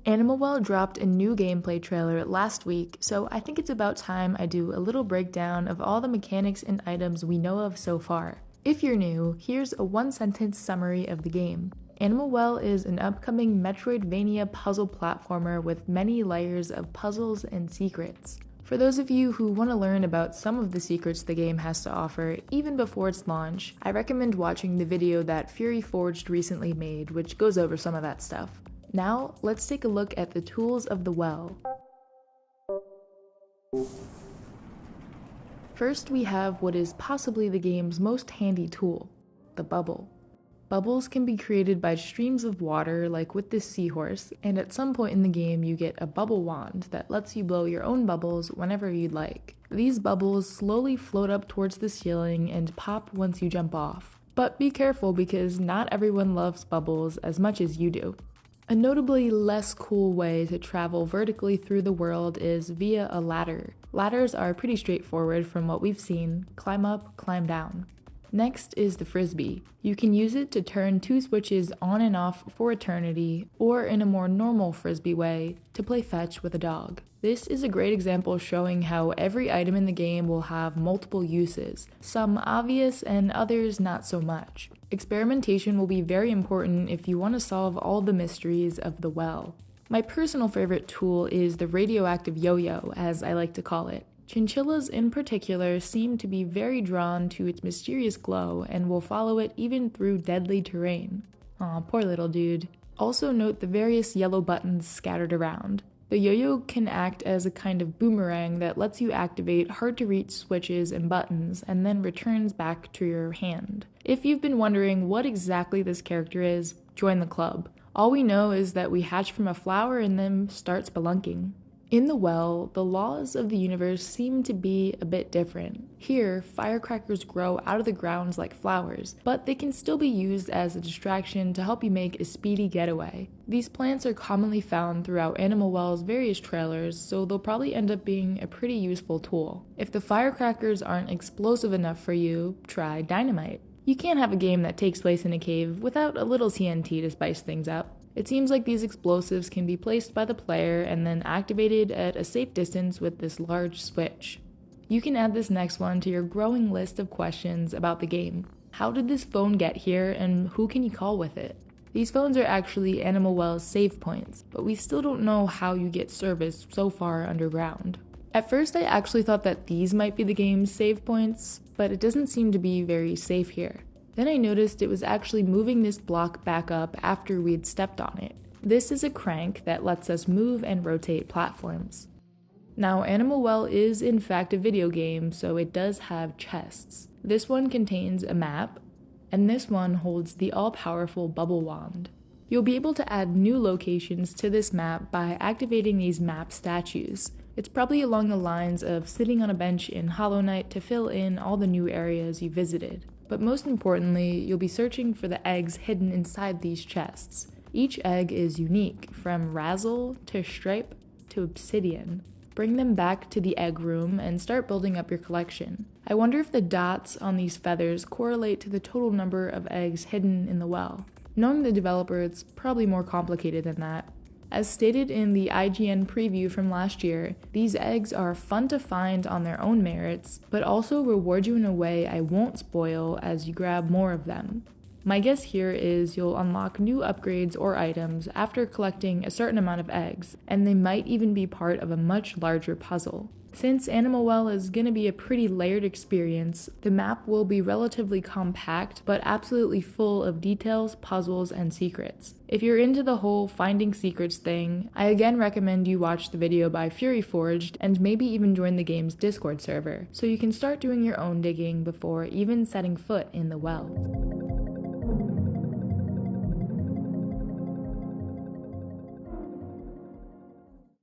Animal Well dropped a new gameplay trailer last week, so I think it's about time I do a little breakdown of all the mechanics and items we know of so far. If you're new, here's a one-sentence summary of the game. Animal Well is an upcoming metroidvania puzzle platformer with many layers of puzzles and secrets. For those of you who want to learn about some of the secrets the game has to offer, even before its launch, I recommend watching the video that Fury Forged recently made, which goes over some of that stuff. Now, let's take a look at the tools of the well. First, we have what is possibly the game's most handy tool, the bubble. Bubbles can be created by streams of water, like with this seahorse, and at some point in the game you get a bubble wand that lets you blow your own bubbles whenever you'd like. These bubbles slowly float up towards the ceiling and pop once you jump off. But be careful because not everyone loves bubbles as much as you do. A notably less cool way to travel vertically through the world is via a ladder. Ladders are pretty straightforward from what we've seen: climb up, climb down. Next is the frisbee. You can use it to turn two switches on and off for eternity, or in a more normal frisbee way, to play fetch with a dog. This is a great example showing how every item in the game will have multiple uses, some obvious and others not so much. Experimentation will be very important if you want to solve all the mysteries of the well. My personal favorite tool is the radioactive yo-yo, as I like to call it. Chinchillas in particular seem to be very drawn to its mysterious glow and will follow it even through deadly terrain. Aw, poor little dude. Also note the various yellow buttons scattered around. The yo-yo can act as a kind of boomerang that lets you activate hard-to-reach switches and buttons and then returns back to your hand. If you've been wondering what exactly this character is, join the club. All we know is that we hatch from a flower and then start spelunking. In the well, the laws of the universe seem to be a bit different. Here, firecrackers grow out of the ground like flowers, but they can still be used as a distraction to help you make a speedy getaway. These plants are commonly found throughout Animal Well's various trailers, so they'll probably end up being a pretty useful tool. If the firecrackers aren't explosive enough for you, try dynamite. You can't have a game that takes place in a cave without a little TNT to spice things up. It seems like these explosives can be placed by the player and then activated at a safe distance with this large switch. You can add this next one to your growing list of questions about the game. How did this phone get here and who can you call with it? These phones are actually Animal Well's save points, but we still don't know how you get service so far underground. At first I actually thought that these might be the game's save points, but it doesn't seem to be very safe here. Then I noticed it was actually moving this block back up after we'd stepped on it. This is a crank that lets us move and rotate platforms. Now, Animal Well is in fact a video game, so it does have chests. This one contains a map, and this one holds the all-powerful bubble wand. You'll be able to add new locations to this map by activating these map statues. It's probably along the lines of sitting on a bench in Hollow Knight to fill in all the new areas you visited. But most importantly, you'll be searching for the eggs hidden inside these chests. Each egg is unique, from Razzle to Stripe to Obsidian. Bring them back to the egg room and start building up your collection. I wonder if the dots on these feathers correlate to the total number of eggs hidden in the well. Knowing the developer, it's probably more complicated than that. As stated in the IGN preview from last year, these eggs are fun to find on their own merits, but also reward you in a way I won't spoil as you grab more of them. My guess here is you'll unlock new upgrades or items after collecting a certain amount of eggs, and they might even be part of a much larger puzzle. Since Animal Well is going to be a pretty layered experience, the map will be relatively compact but absolutely full of details, puzzles, and secrets. If you're into the whole finding secrets thing, I again recommend you watch the video by Fury Forged and maybe even join the game's Discord server, so you can start doing your own digging before even setting foot in the well.